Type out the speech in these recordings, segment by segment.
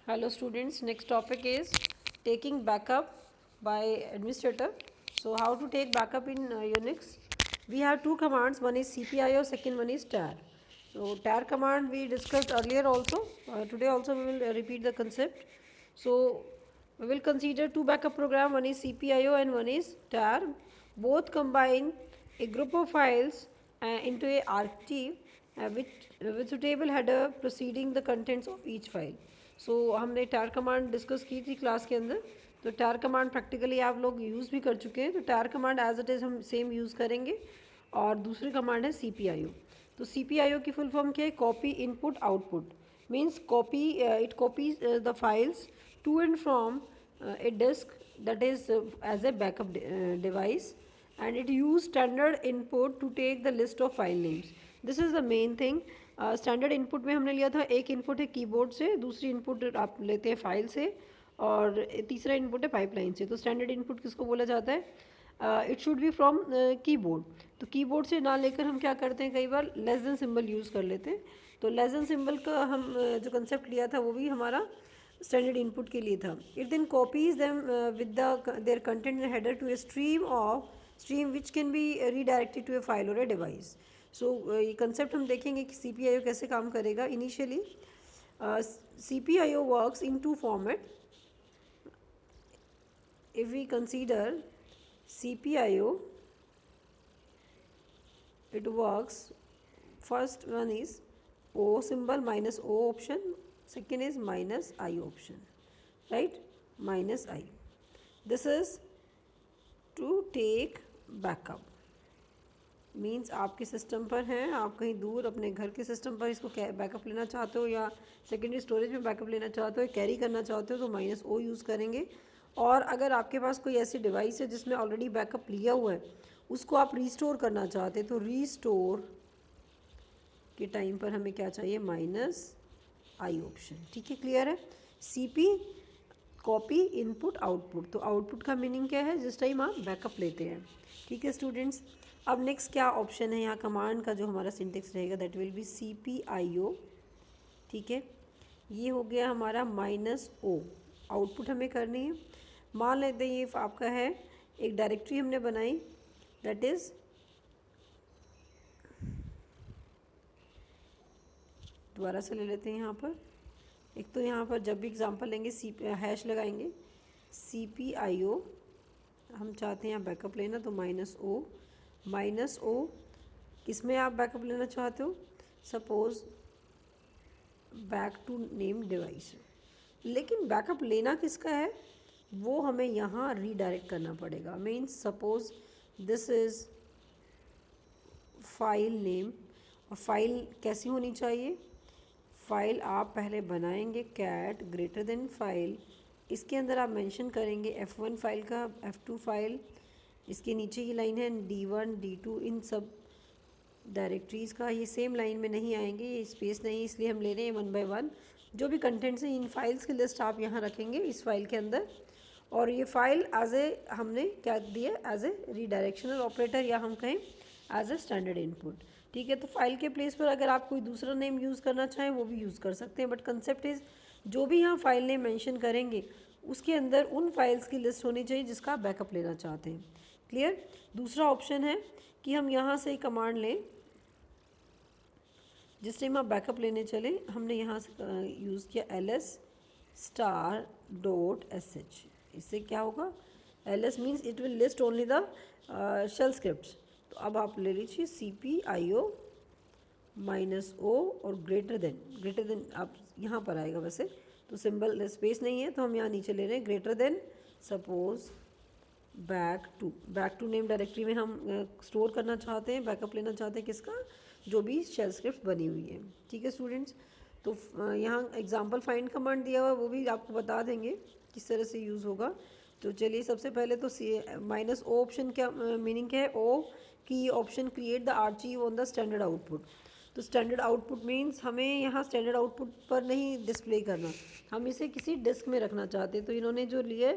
Hello students, next topic is taking backup by administrator. So how to take backup in Unix? We have two commands, one is cpio, second one is tar. So tar command we discussed earlier also. Today also we will repeat the concept. So we will consider two backup program, one is cpio and one is tar. Both combine a group of files into a archive with suitable header preceding the contents of each file. सो हमने टार command discuss की थी class के अंदर. तो टार command practically आप लोग use भी कर चुके हैं. तो टार कमांड एज इट इज़ हम सेम यूज़ करेंगे. और दूसरी कमांड है CPIO. तो CPIO की फुल फॉर्म क्या है? Copy input output. Means copy it copies the files to and from a disk that is as a backup device, and it use standard input to take the list of file names. This is the main thing. Standard input में हमने लिया था, एक input है keyboard से, दूसरी input आप लेते हैं फाइल से, और तीसरा इनपुट है पाइपलाइन से. तो स्टैंडर्ड इनपुट किसको बोला जाता है? It should be from keyboard. तो कीबोर्ड से ना लेकर हम क्या करते हैं, कई बार लेस देन सिंबल यूज़ कर लेते हैं. तो लेस देन सिंबल का हम जो कंसेप्ट लिया था वो भी हमारा स्टैंडर्ड इनपुट के लिए था. It then copies them with their content in header to a stream which can be redirected to a file और ए डिवाइस. सो ये कंसेप्ट हम देखेंगे कि CPIO कैसे काम करेगा. Initially CPIO works in two format. If we consider CPIO, it works, first one is O symbol minus O option, second is minus I option, right? Minus I. This is to take backup. Means आपके system पर हैं, आप कहीं दूर अपने घर के system पर इसको बैकअप लेना चाहते हो या सेकेंडरी स्टोरेज में बैकअप लेना चाहते हो, कैरी करना चाहते हो, तो माइनस ओ यूज़ करेंगे. और अगर आपके पास कोई ऐसी डिवाइस है जिसमें ऑलरेडी बैकअप लिया हुआ है, उसको आप रीस्टोर करना चाहते हैं, तो रीस्टोर के टाइम पर हमें क्या चाहिए? माइनस आई ऑप्शन. ठीक है, क्लियर है? CP copy input output. तो आउटपुट का मीनिंग क्या है? जिस टाइम आप बैकअप लेते हैं. ठीक है स्टूडेंट्स. अब नेक्स्ट क्या ऑप्शन है यहाँ कमांड का जो हमारा सिंटेक्स रहेगा, दैट विल बी CPIO. ठीक है, ये हो गया हमारा माइनस ओ. आउटपुट हमें करनी है. मान लेते हैं ये आपका है, एक डायरेक्टरी हमने बनाई, दैट इज़ दोबारा से ले लेते हैं यहाँ पर. एक तो यहाँ पर जब भी एग्जांपल लेंगे हैश लगाएंगे. CPIO हम चाहते हैं यहाँ बैकअप लेना, तो माइनस ओ किस में आप बैकअप लेना चाहते हो? Suppose back to name device. लेकिन बैकअप लेना किसका है वो हमें यहाँ रीडायरेक्ट करना पड़ेगा. Means suppose this is file name. और फाइल कैसी होनी चाहिए? फाइल आप पहले बनाएंगे कैट ग्रेटर देन फाइल. इसके अंदर आप मेंशन करेंगे F1 फाइल का, F2 फाइल, इसके नीचे की लाइन है D1 D2, इन सब डायरेक्टरीज़ का. ये सेम लाइन में नहीं आएंगे, ये स्पेस नहीं, इसलिए हम ले रहे हैं 1 बाय 1. जो भी कंटेंट्स हैं इन फाइल्स की लिस्ट आप यहाँ रखेंगे इस फाइल के अंदर. और ये फाइल एज ए हमने क्या दिया? एज ए रीडायरेक्शनल ऑपरेटर, या हम कहें एज ए स्टैंडर्ड इनपुट. ठीक है, तो फाइल के प्लेस पर अगर आप कोई दूसरा नेम यूज़ करना चाहें वो भी यूज़ कर सकते हैं. बट कंसेप्ट इज़ जो भी यहाँ फाइल नेम मेंशन करेंगे उसके अंदर उन फाइल्स की लिस्ट होनी चाहिए जिसका आप बैकअप लेना चाहते हैं. क्लियर? दूसरा ऑप्शन है कि हम यहाँ से कमांड लें. जिस टाइम आप बैकअप लेने चले, हमने यहाँ से यूज़ किया ls*.sh. इससे क्या होगा? ls means it will list only the shell scripts. तो अब आप ले लीजिए CPIO माइनस ओ और ग्रेटर देन आप यहाँ पर आएगा. वैसे तो सिंबल स्पेस नहीं है, तो हम यहाँ नीचे ले रहे हैं greater than. Suppose back to name directory में हम स्टोर करना चाहते हैं, बैकअप लेना चाहते हैं किसका? जो भी शेल स्क्रिप्ट बनी हुई है. ठीक है स्टूडेंट्स. तो यहाँ एग्जांपल फाइंड कमांड दिया हुआ है, वो भी आपको बता देंगे किस तरह से यूज़ होगा. तो चलिए सबसे पहले तो माइनस ओ ऑप्शन क्या मीनिंग क्या है? ओ की option create the archive on the standard output. तो स्टैंडर्ड आउटपुट मीन्स हमें यहाँ स्टैंडर्ड आउटपुट पर नहीं डिस्प्ले करना, हम इसे किसी डिस्क में रखना चाहते हैं. तो इन्होंने जो लिए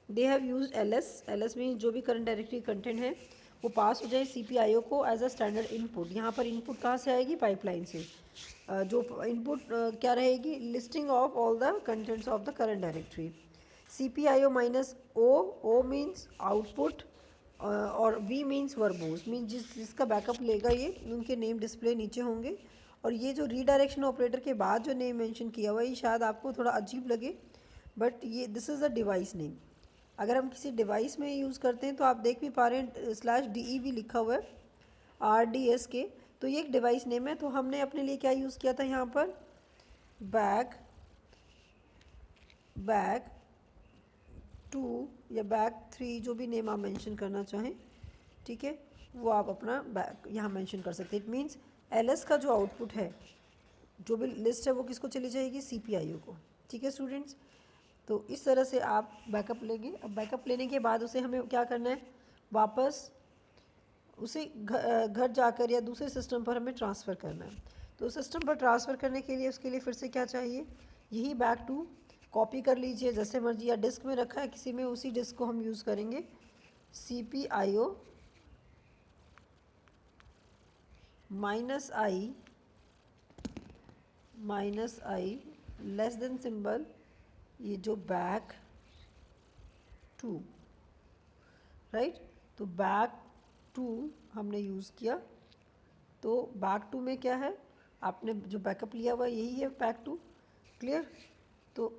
दे हैव यूज ls में जो भी करंट डायरेक्टरी कंटेंट है वो पास हो जाए CPIO को एज अ स्टैंडर्ड इनपुट. यहाँ पर इनपुट कहाँ से आएगी? पाइपलाइन से. जो इनपुट क्या रहेगी, listing of all the contents of the current directory. CPIO minus O means output और V मीन्स वर्बोस, मीन जिसका बैकअप लेगा ये, उनके नेम डिस्प्ले नीचे होंगे। और ये जो रीडायरेक्शन ऑपरेटर के बाद जो नेम मेंशन किया हुआ है, ये शायद आपको थोड़ा अजीब लगे, बट ये this is the device name. अगर हम किसी डिवाइस में यूज़ करते हैं तो आप देख भी पा रहे हैं /DEV लिखा हुआ है RDS के, तो ये एक डिवाइस नेम है। तो हमने अपने लिए क्या यूज़ किया था यहाँ पर, बैक 2 या बैक 3, जो भी नेम आप मेंशन करना चाहें, ठीक है, वो आप अपना बैक यहाँ मेंशन कर सकते हैं। इट मीन्स LS का जो आउटपुट है, जो भी लिस्ट है, वो किसको चली जाएगी, CPIO को। ठीक है स्टूडेंट्स, तो इस तरह से आप बैकअप लेंगे। अब बैकअप लेने के बाद उसे हमें क्या करना है, वापस उसे घर जाकर या दूसरे सिस्टम पर हमें ट्रांसफ़र करना है। तो सिस्टम पर ट्रांसफ़र करने के लिए उसके लिए फिर से क्या चाहिए, यही बैक टू कॉपी कर लीजिए जैसे मर्जी, या डिस्क में रखा है किसी में, उसी डिस्क को हम यूज़ करेंगे। CPIO -i less than symbol, ये जो बैक टू, राइट, तो बैक टू हमने यूज़ किया। तो बैक टू में क्या है, आपने जो बैकअप लिया हुआ यही है बैक टू, क्लियर। तो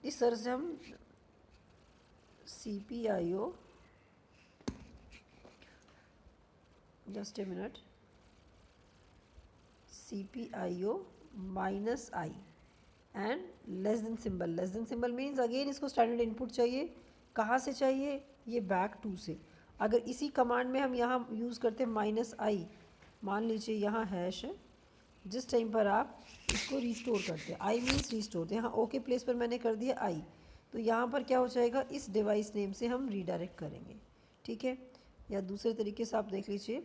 इस तरह से हम CPIO, just a minute, CPIO -i and less than symbol means again इसको स्टैंडर्ड इनपुट चाहिए। कहाँ से चाहिए, ये बैक टू से। अगर इसी कमांड में हम यहाँ यूज़ करते हैं -i, मान लीजिए यहाँ हैश है, जिस टाइम पर आप इसको रिस्टोर करते हैं, i मीन्स रिस्टोर, तो यहाँ ओके प्लेस पर मैंने कर दिया i, तो यहाँ पर क्या हो जाएगा, इस डिवाइस नेम से हम रीडायरेक्ट करेंगे। ठीक है, या दूसरे तरीके से आप देख लीजिए,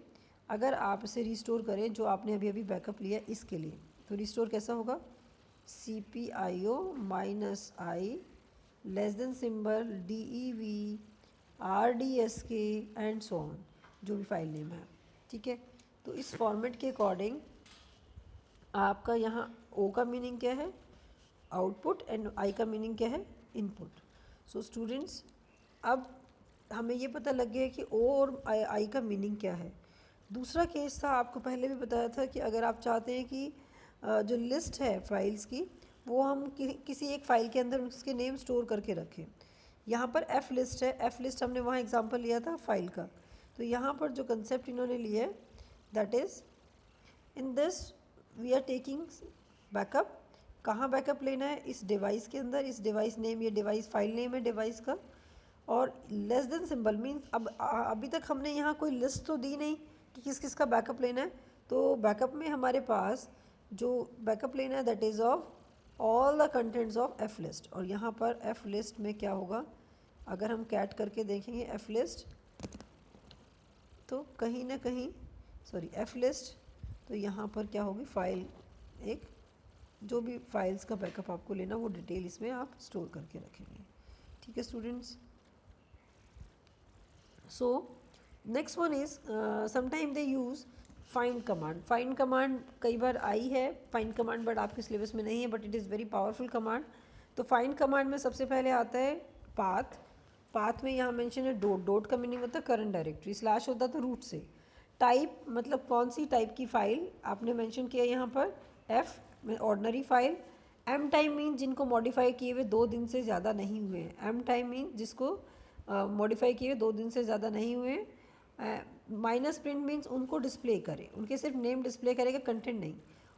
अगर आप इसे रिस्टोर करें जो आपने अभी अभी बैकअप लिया इसके लिए, तो रिस्टोर कैसा होगा, CPIO -i less than symbol DEV RDSK and so on, जो भी फाइल नेम है। ठीक है, तो इस फॉर्मेट के अकॉर्डिंग आपका यहाँ O का मीनिंग क्या है, आउटपुट, एंड I का मीनिंग क्या है, इनपुट। सो स्टूडेंट्स, अब हमें ये पता लग गया कि O और I का मीनिंग क्या है। दूसरा केस था, आपको पहले भी बताया था कि अगर आप चाहते हैं कि जो लिस्ट है फाइल्स की, वो हम किसी एक फ़ाइल के अंदर उसके नेम स्टोर करके रखें। यहाँ पर F लिस्ट है, F लिस्ट हमने वहाँ एग्जांपल लिया था फाइल का। तो यहाँ पर जो कंसेप्ट इन्होंने लिया है, that is in this we are taking backup. कहाँ बैकअप लेना है, इस डिवाइस के अंदर, इस डिवाइस नेम, ये डिवाइस फाइल नेम है डिवाइस का। और लेस देन सिंबल मीन्स अब अभी तक हमने यहाँ कोई लिस्ट तो दी नहीं कि किस किस का बैकअप लेना है। तो बैकअप में हमारे पास जो बैकअप लेना है, that is of all the contents of F list. और यहाँ पर F लिस्ट में क्या होगा, अगर हम कैट करके देखेंगे F लिस्ट, तो कहीं ना कहीं, सॉरी F लिस्ट, तो यहाँ पर क्या होगी, फाइल, एक जो भी फाइल्स का बैकअप आपको लेना, वो डिटेल इसमें आप स्टोर करके रखेंगे। ठीक है students, so next one is sometime they use find command. Find command कई बार आई है फाइंड कमांड, बट आपके सिलेबस में नहीं है, but it is very powerful command. तो फाइंड कमांड में सबसे पहले आता है पाथ में यहाँ मेंशन है डॉट का मीनिंग होता है करंट डायरेक्टरी, स्लैश होता है तो रूट से, टाइप मतलब कौन सी टाइप की फ़ाइल आपने मेंशन किया यहाँ पर, F में ordinary file. M time mean जिनको मॉडिफाई किए हुए 2 दिन से ज़्यादा नहीं हुए हैं, M टाइम मीन जिसको मॉडिफाई किए 2 दिन से ज़्यादा नहीं हुए। माइनस प्रिंट मीन्स उनको डिस्प्ले करे, उनके सिर्फ नेम डिस्प्ले करेगा, कंटेंट नहीं।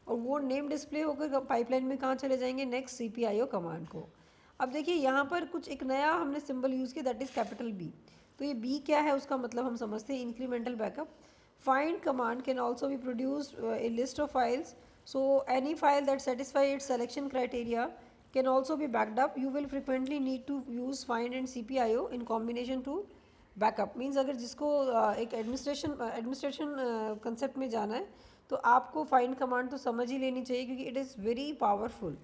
और वो नेम डिस्प्ले होकर पाइपलाइन में कहाँ चले जाएंगे, नेक्स्ट CPIO कमांड को। अब देखिए यहाँ पर कुछ एक नया हमने सिंबल यूज़ किया, दैट इज़ कैपिटल B। तो ये B क्या है, उसका मतलब हम समझते हैं incremental backup. Find command can also be produce a list of files, so any file that satisfy its selection criteria can also be backed up. You will frequently need to use find and CPIO in combination to backup. Means अगर जिसको एक administration concept में जाना है, तो आपको find command तो समझ ही लेनी चाहिए, क्योंकि it is very powerful.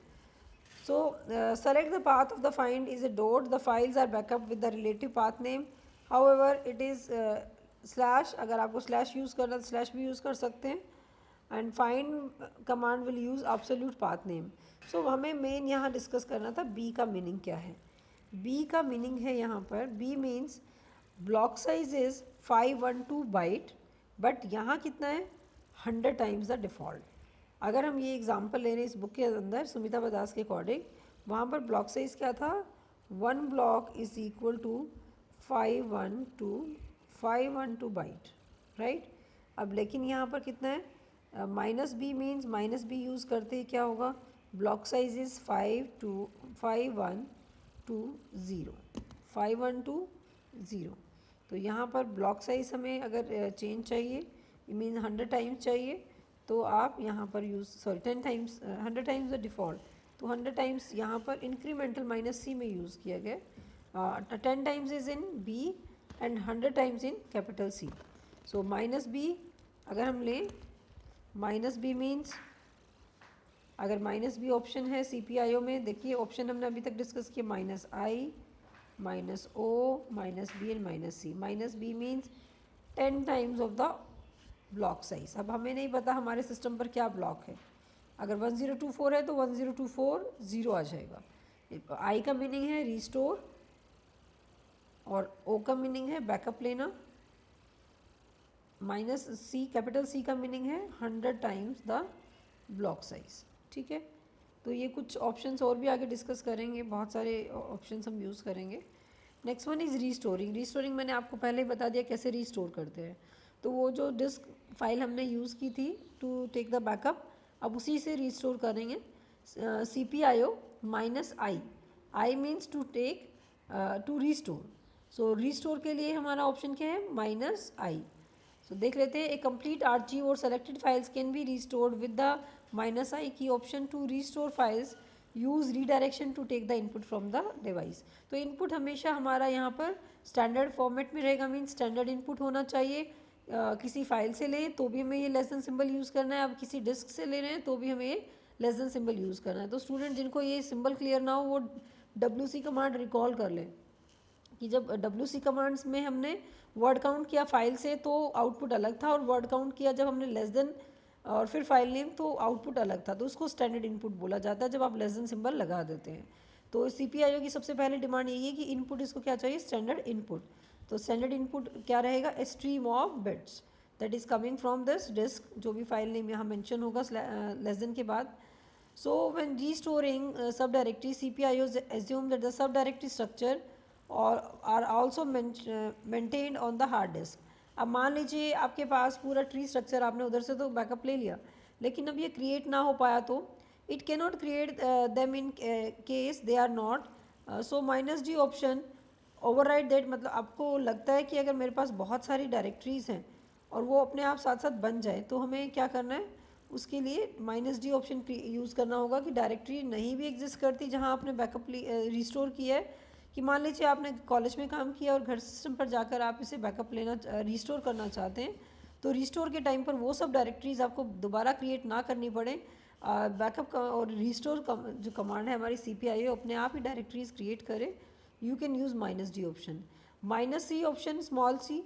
So select the path of the find is a dot. The files are backup with the relative path name. However, it is slash, अगर आपको slash यूज़ करना है तो slash भी यूज़ कर सकते हैं। And find command will use absolute path name. So हमें मेन यहाँ डिस्कस करना था बी का मीनिंग क्या है। बी का मीनिंग है यहाँ पर, B means block size is 512 byte, but यहाँ कितना है 100 टाइम्स द डिफ़ॉल्ट। अगर हम ये एग्जांपल ले रहे हैं इस बुक के अंदर सुमिता बदास के अकॉर्डिंग, वहाँ पर ब्लॉक साइज क्या था, 1 block is equal to 512 byte, right. अब लेकिन यहाँ पर कितना है, minus B means minus B use करते ही क्या होगा, ब्लॉक साइज इज़ 5120। तो यहाँ पर ब्लॉक साइज हमें अगर चेंज चाहिए, मीन 100 टाइम्स चाहिए, तो आप यहाँ पर use 10 times, 100 times the default, तो 100 टाइम्स यहाँ पर इंक्रीमेंटल माइनस सी में यूज़ किया गया। 10 times is in B and 100 times in capital C. So minus B अगर हम लें, माइनस बी मीन्स अगर माइनस बी ऑप्शन है CPIO में, देखिए ऑप्शन हमने अभी तक डिस्कस किया, minus I, minus O, minus B and minus C. Minus B means 10 times of the block size. अब हमें नहीं पता हमारे सिस्टम पर क्या ब्लॉक है, अगर 1024 है तो 1024 ज़ीरो आ जाएगा। आई का मीनिंग है रिस्टोर और ओ का मीनिंग है बैकअप लेना, माइनस सी कैपिटल सी का मीनिंग है 100 टाइम्स द ब्लॉक साइज, ठीक है। तो ये कुछ ऑप्शंस और भी आगे डिस्कस करेंगे, बहुत सारे ऑप्शंस हम यूज़ करेंगे। Next one is restoring. Restoring मैंने आपको पहले ही बता दिया कैसे रीस्टोर करते हैं। तो वो जो डिस्क फाइल हमने यूज़ की थी टू टेक द बैकअप, अब उसी से रीस्टोर करेंगे। CPIO minus I, I means to take to restore. So restore के लिए हमारा ऑप्शन क्या है, माइनस आई। सो देख लेते हैं, a complete archive or selected files can be restored with the minus I key option. To restore files use redirection to take the input from the device. तो input हमेशा हमारा यहाँ पर स्टैंडर्ड फॉर्मेट में रहेगा, मीन्स स्टैंडर्ड इनपुट होना चाहिए। किसी फाइल से लें तो भी हमें ये लेस देन सिंबल यूज़ करना है, अब किसी डिस्क से ले रहे हैं तो भी हमें ये लेस देन सिंबल यूज़ करना है। तो स्टूडेंट जिनको ये सिंबल क्लियर ना हो वो WC कमांड रिकॉल कर लें कि जब WC कमांड्स में हमने वर्ड काउंट किया फाइल से तो आउटपुट अलग था, और वर्ड काउंट किया जब हमने लेस देन और फिर फाइल नेम तो आउटपुट अलग था। तो उसको स्टैंडर्ड इनपुट बोला जाता है जब आप लेस देन सिंबल लगा देते हैं। तो CPIO की सबसे पहले डिमांड यही है कि इनपुट इसको क्या चाहिए, स्टैंडर्ड इनपुट। तो स्टैंडर्ड इनपुट क्या रहेगा, a stream of bits that is coming from this disc, जो भी फाइल नेम यहाँ मेंशन होगा लेस देन के बाद। So when restoring sub directory, CPIOs assume that the sub directory structure or are also maintained on the hard disk. अब मान लीजिए आपके पास पूरा ट्री स्ट्रक्चर आपने उधर से तो बैकअप ले लिया, लेकिन अब ये क्रिएट ना हो पाया तो it can not create them in case they are not. So minus D option override that, मतलब आपको लगता है कि अगर मेरे पास बहुत सारी डायरेक्टरीज़ हैं और वो अपने आप साथ साथ बन जाए, तो हमें क्या करना है, उसके लिए माइनस डी ऑप्शन यूज़ करना होगा कि डायरेक्टरी नहीं भी एग्जिस्ट करती जहाँ आपने बैकअप रिस्टोर किया है, कि मान लीजिए आपने कॉलेज में काम किया और घर सिस्टम पर जाकर आप इसे बैकअप लेना रिस्टोर करना चाहते हैं, तो रिस्टोर के टाइम पर वो सब डायरेक्टरीज आपको दोबारा क्रिएट ना करनी पड़े। बैकअप का और रिस्टोर जो कमांड है हमारी CPIO अपने आप ही डायरेक्टरीज क्रिएट करे। You can use minus D option. Minus C option small C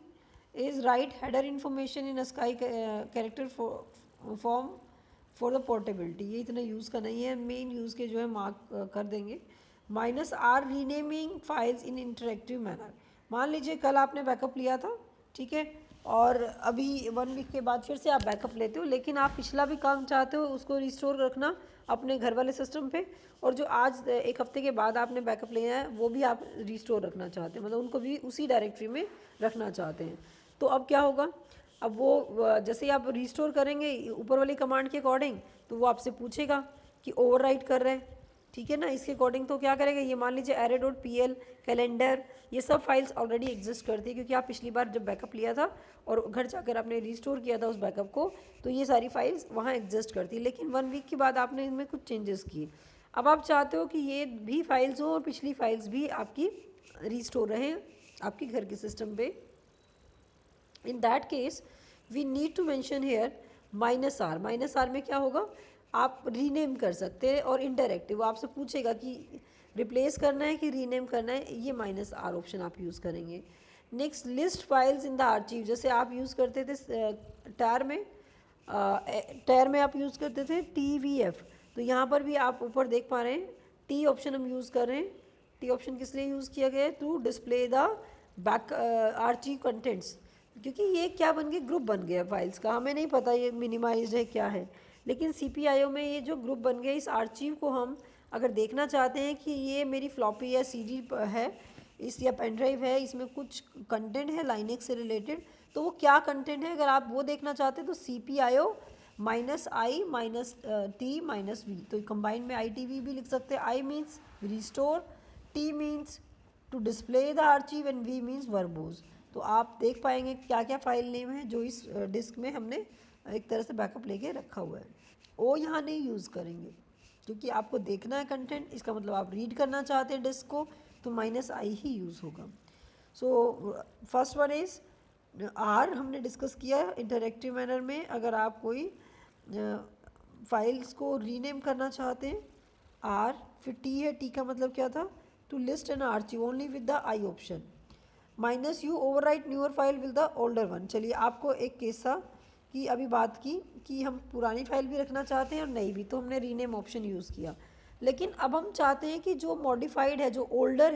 is write header information in ASCII character form for the portability. ये इतना यूज़ का नहीं है, मेन यूज़ के जो है मार्क कर देंगे। Minus R renaming files in interactive manner. मान लीजिए कल आपने बैकअप लिया था, ठीक है, और अभी 1 वीक के बाद फिर से आप बैकअप लेते हो, लेकिन आप पिछला भी काम चाहते हो उसको रिस्टोर रखना अपने घर वाले सिस्टम पे, और जो आज 1 हफ्ते के बाद आपने बैकअप लिया है वो भी आप रिस्टोर रखना चाहते हैं, मतलब उनको भी उसी डायरेक्टरी में रखना चाहते हैं। तो अब क्या होगा, अब वो जैसे ही आप रिस्टोर करेंगे ऊपर वाली कमांड के अकॉर्डिंग, तो वो आपसे पूछेगा कि ओवरराइट कर रहे हैं, ठीक है ना, इसके अकॉर्डिंग। तो क्या करेगा, ये मान लीजिए array.pl कैलेंडर, ये सब फाइल्स ऑलरेडी एग्जिस्ट करती है क्योंकि आप पिछली बार जब बैकअप लिया था और घर जाकर आपने रिस्टोर किया था उस बैकअप को, तो ये सारी फाइल्स वहाँ एग्जिस्ट करती है। लेकिन 1 वीक के बाद आपने इनमें कुछ चेंजेस किए, अब आप चाहते हो कि ये भी फाइल्स हो और पिछली फाइल्स भी आपकी रिस्टोर रहें आपके घर के सिस्टम पे। In that case we need to mention here minus R. Minus R में क्या होगा, आप रीनेम कर सकते हैं, और इनडायरेक्टली वो आपसे पूछेगा कि रिप्लेस करना है कि रीनेम करना है, ये माइनस आर ऑप्शन आप यूज़ करेंगे। Next list files in the archive, जैसे आप यूज़ करते थे टार में टेर में आप यूज़ करते थे TVF, तो यहाँ पर भी आप ऊपर देख पा रहे हैं टी ऑप्शन हम यूज़ कर रहे हैं। टी ऑप्शन किस लिए यूज़ किया गया है? To display the back archive contents, क्योंकि ये क्या बन गया, ग्रुप बन गया फाइल्स का। हमें नहीं पता ये मिनिमाइज्ड है क्या है, लेकिन CPIO में ये जो ग्रुप बन गया, इस आर्चीव को हम अगर देखना चाहते हैं कि ये मेरी फ्लॉपी या CD है इस या पेन ड्राइव है, इसमें कुछ कंटेंट है लाइनेक्स से रिलेटेड, तो वो क्या कंटेंट है अगर आप वो देखना चाहते हैं तो CPIO -i -t -v, तो कंबाइंड में ITV भी लिख सकते हैं। I means restore, T means to display the archive and V means verbose. तो आप देख पाएंगे क्या क्या फाइल नेम है जो इस डिस्क में हमने एक तरह से बैकअप लेके रखा हुआ है। ओ यहाँ नहीं यूज़ करेंगे क्योंकि आपको देखना है कंटेंट, इसका मतलब आप रीड करना चाहते हैं डिस्क को, तो -i ही यूज़ होगा। So first one is R, हमने डिस्कस किया इंटरेक्टिव मैनर में। अगर आप कोई फाइल्स को रीनेम करना चाहते हैं R, फिर T है, T का मतलब क्या था? To list an archive only with the I option. -u overwrite newer file with the older one. चलिए आपको एक केस था कि अभी बात की कि हम पुरानी फाइल भी रखना चाहते हैं और नई भी, तो हमने रीनेम ऑप्शन यूज़ किया। लेकिन अब हम चाहते हैं कि जो मॉडिफाइड है, जो ओल्डर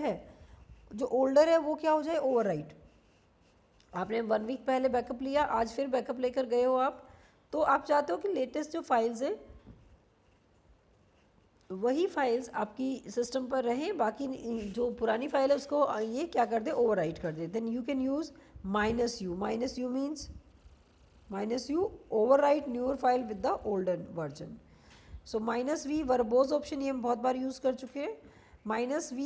है वो क्या हो जाए, ओवरराइट। आपने 1 वीक पहले बैकअप लिया, आज फिर बैकअप लेकर गए हो आप, तो आप चाहते हो कि लेटेस्ट जो फाइल्स है वही फाइल्स आपकी सिस्टम पर रहें, बाकी जो पुरानी फाइल है उसको ये क्या कर दे, ओवरराइट कर दे। Then you can use -u means -u overwrite newer file with the older version. So -v verbose option, ये हम बहुत बार यूज़ कर चुके हैं। -v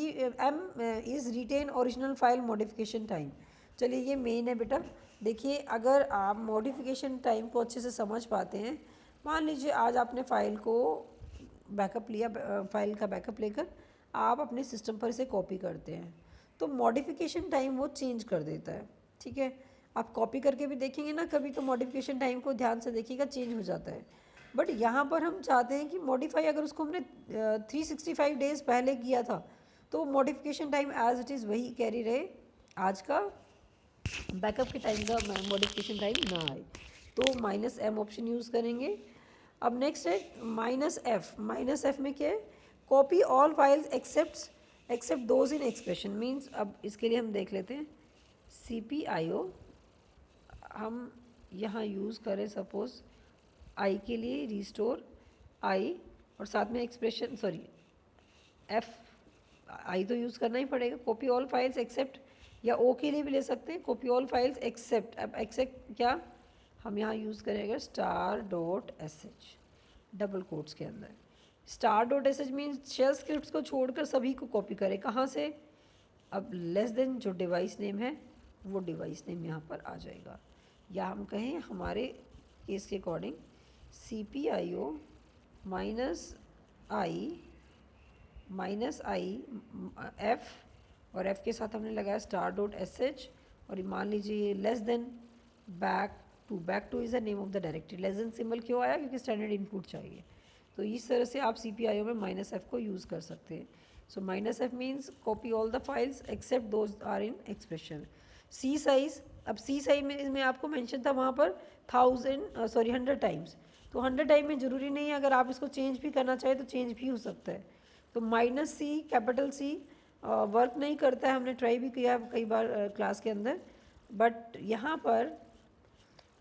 is retain original file modification time. चलिए ये मेन है बेटा। देखिए अगर आप मॉडिफिकेशन टाइम को अच्छे से समझ पाते हैं, मान लीजिए आज आपने फ़ाइल को बैकअप लिया, फाइल का बैकअप लेकर आप अपने सिस्टम पर इसे कॉपी करते हैं, तो मॉडिफिकेशन टाइम वो चेंज कर देता है। ठीक है, आप कॉपी करके भी देखेंगे ना कभी, तो मॉडिफिकेशन टाइम को ध्यान से देखिएगा, चेंज हो जाता है। बट यहाँ पर हम चाहते हैं कि मॉडिफाई अगर उसको हमने 365 डेज़ पहले किया था, तो modification time as it is वही कैरी रहे, आज का बैकअप के टाइम का मॉडिफिकेशन टाइम ना आए, तो -m ऑप्शन यूज़ करेंगे। अब नेक्स्ट है -f में क्या है, copy all files except those in expression means. अब इसके लिए हम देख लेते हैं CPIO, हम यहाँ यूज़ करें सपोज़ I के लिए रिस्टोर I और साथ में एक्सप्रेशन F, I तो यूज़ करना ही पड़ेगा। कॉपी ऑल फाइल्स एक्सेप्ट, या O के लिए भी ले सकते हैं, कॉपी ऑल फाइल्स एक्सेप्ट। अब एक्सेप्ट क्या हम यहाँ यूज़ करेंगे, star.sh डबल कोट्स के अंदर। star.sh मीन्स शेल स्क्रिप्ट्स को छोड़कर सभी को कॉपी करें, कहाँ से? अब लेस देन जो डिवाइस नेम है वो डिवाइस नेम यहाँ पर आ जाएगा, या हम कहें हमारे केस के अकॉर्डिंग CPIO -i -f, और f के साथ हमने लगाया star.sh, और मान लीजिए ये less than back two is the name of the directory. Less than symbol क्यों आया? क्योंकि स्टैंडर्ड इनपुट चाहिए। तो इस तरह से आप CPIO में -f को यूज़ कर सकते हैं। So -f means copy all the files except those are in expression. C size, अब C साइज में आपको मेंशन था वहाँ पर 100 टाइम्स, तो 100 टाइम में ज़रूरी नहीं है, अगर आप इसको चेंज भी करना चाहें तो चेंज भी हो सकता है। तो -C कैपिटल C वर्क नहीं करता है, हमने ट्राई भी किया कई बार क्लास के अंदर, बट यहाँ पर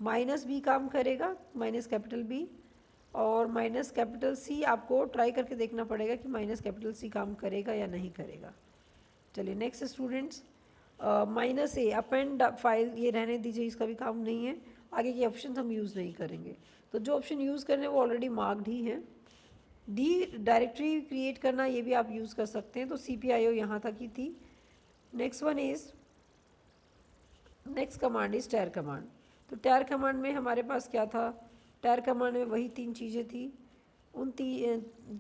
-B काम करेगा, -B, और -C आपको ट्राई करके देखना पड़ेगा कि -C काम करेगा या नहीं करेगा। चलिए next students, -A append file, ये रहने दीजिए, इसका भी काम नहीं है, आगे के ऑप्शन हम यूज़ नहीं करेंगे। तो जो ऑप्शन यूज़ कर रहे हैं वो ऑलरेडी मार्क्ड ही हैं। D डायरेक्टरी क्रिएट करना, ये भी आप यूज़ कर सकते हैं, तो CPIO यहाँ तक ही थी। नेक्स्ट कमांड इज़ टेर कमांड। तो टेर कमांड में हमारे पास क्या था, टेर कमांड में वही 3 चीज़ें थी।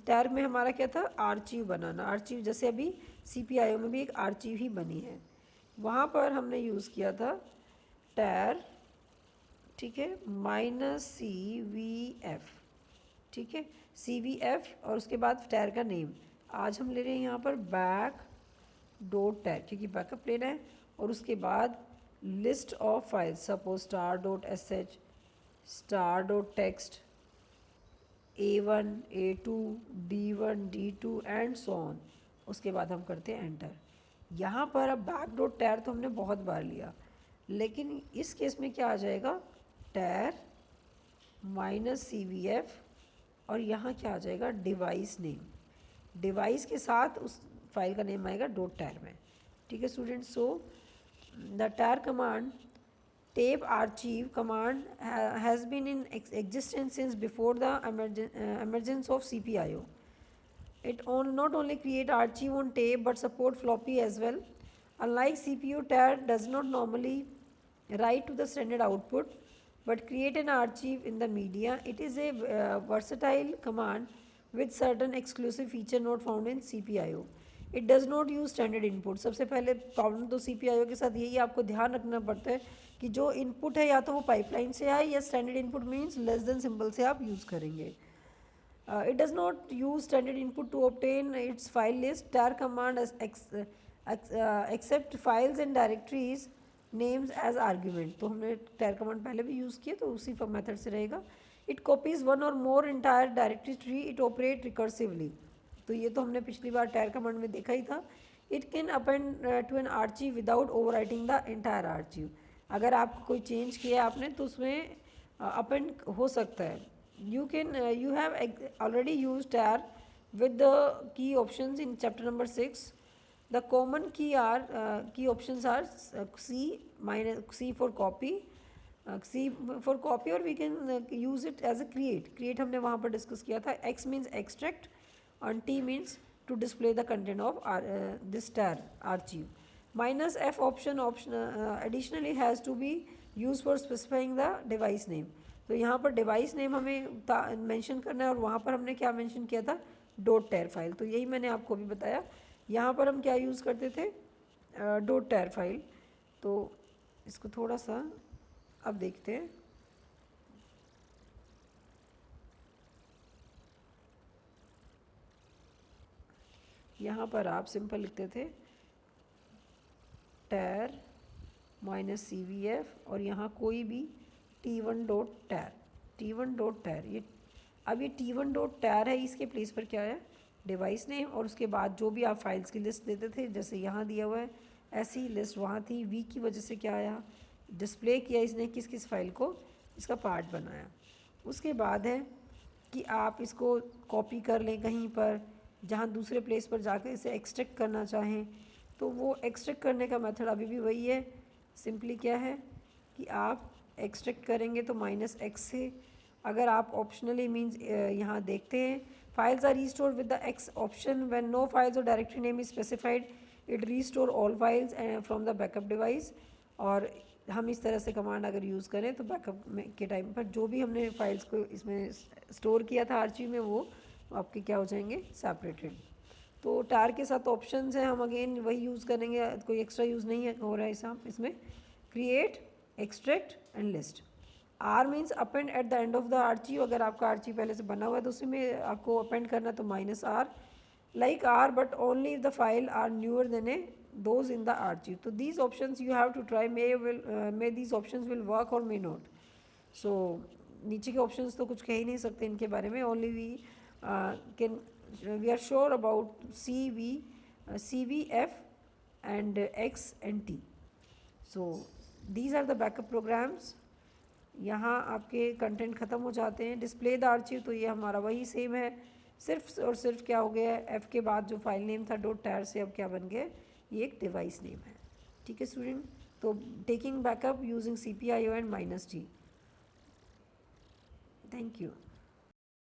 टेर में हमारा क्या था, आर्चीव बनाना। आर्चीव जैसे अभी CPIO में भी एक आर्चीव ही बनी है, वहाँ पर हमने यूज़ किया था टेर, ठीक है, -CVF, ठीक है, CVF, और उसके बाद टेर का नेम आज हम ले रहे हैं यहाँ पर back.tar, क्योंकि बैकअप लेना है, और उसके बाद list of files, suppose star.sh, star dot text A1 A2 D1 D2 and so on. उसके बाद हम करते हैं एंटर। यहाँ पर अब बैक डॉट टैर तो हमने बहुत बार लिया, लेकिन इस केस में क्या आ जाएगा, टैर माइनस CVF और यहाँ क्या आ जाएगा, डिवाइस नेम। डिवाइस के साथ उस फाइल का नेम आएगा डॉट टैर में। ठीक है students, so the tyre command tape archive command has been in existence since before the emergence of CPIO. It not only create archive on tape but support floppy as well. Unlike CPU, TAR does not normally write to the standard output but create an archive in the media. It is a versatile command with certain exclusive feature not found in CPIO. It does not use standard input. सबसे पहले problem तो CPIO के साथ यही आपको ध्यान रखना पड़ता है कि जो इनपुट है या तो वो पाइपलाइन से आए या standard input means less than symbol से आप यूज़ करेंगे। It does not use standard input to obtain its file list. Tar command accept files and directories names as argument. तो हमने टैर कमांड पहले भी यूज़ किया तो उसी मेथड से रहेगा। It copies one or more entire directory tree. It operate recursively. तो ये तो हमने पिछली बार टैर कमांड में देखा ही था। It can append to an archive without overwriting the entire archive. अगर आप कोई चेंज किया आपने तो उसमें अपेंड हो सकता है। You have already use tyre with the key options in chapter number 6. The common key options are C for copy, C for copy, or we can use it as a create हमने वहाँ पर discuss किया था। X means extract and T means to display the content of this tar archive. Minus F option additionally has to be used for specifying the device name. तो यहाँ पर device name हमें mention करना है और वहाँ पर हमने क्या मेंशन किया था, डॉट टैर फाइल। तो यही मैंने आपको अभी बताया। यहाँ पर हम क्या यूज़ करते थे, डॉट टैर फाइल। तो इसको थोड़ा सा अब देखते हैं। यहाँ पर आप सिंपल लिखते थे टैर माइनस CVF और यहाँ कोई भी T1 dot tyre, T1 dot tyre. ये अब ये T1 डॉट टैर है, इसके प्लेस पर क्या है, डिवाइस नेम, और उसके बाद जो भी आप फाइल्स की लिस्ट देते थे, जैसे यहाँ दिया हुआ है ऐसी लिस्ट वहाँ थी। वी की वजह से क्या आया, डिस्प्ले किया इसने किस किस फाइल को, इसका पार्ट बनाया। उसके बाद है कि आप इसको कॉपी कर लें कहीं पर, जहाँ दूसरे प्लेस पर जाकर इसे एक्सट्रैक्ट करना चाहें तो वो एक्सट्रैक्ट करने का मेथड अभी भी वही है। सिंपली क्या है कि आप एक्सट्रैक्ट करेंगे तो -X से। अगर आप ऑप्शनली मीन्स यहाँ देखते हैं files are restore with the X option when no files or directory name is specified it restore all files from the backup device. और हम इस तरह से कमांड अगर यूज़ करें तो बैकअप में के टाइम पर जो भी हमने फाइल्स को इसमें स्टोर किया था आर्चिव में वो आपके क्या हो जाएंगे, सेपरेटेड। तो टार के साथ ऑप्शंस हैं, हम अगेन वही यूज़ करेंगे, कोई एक्स्ट्रा यूज़ नहीं है हो रहा है इसमें। Create, extract and list. R means append at the end of the archive. अगर आपका आर्चिव पहले से बना हुआ है तो उसी में आपको अपेंड करना, तो -R like R but only if the file are newer than those in the archive. So these options you have to try, may these options will work or may not. So नीचे के options तो कुछ कह ही नहीं सकते इनके बारे में। only we are sure about CVF and X and T. So these are the backup programs. यहाँ आपके कंटेंट ख़त्म हो जाते हैं। डिस्प्ले द आर्चिव, तो ये हमारा वही सेम है, सिर्फ और सिर्फ क्या हो गया है, F के बाद जो फाइल नेम था डॉट टैर से अब क्या बन गया, ये एक डिवाइस नेम है। ठीक है स्टूडेंट, तो taking backup using CPIO and -T। Thank you.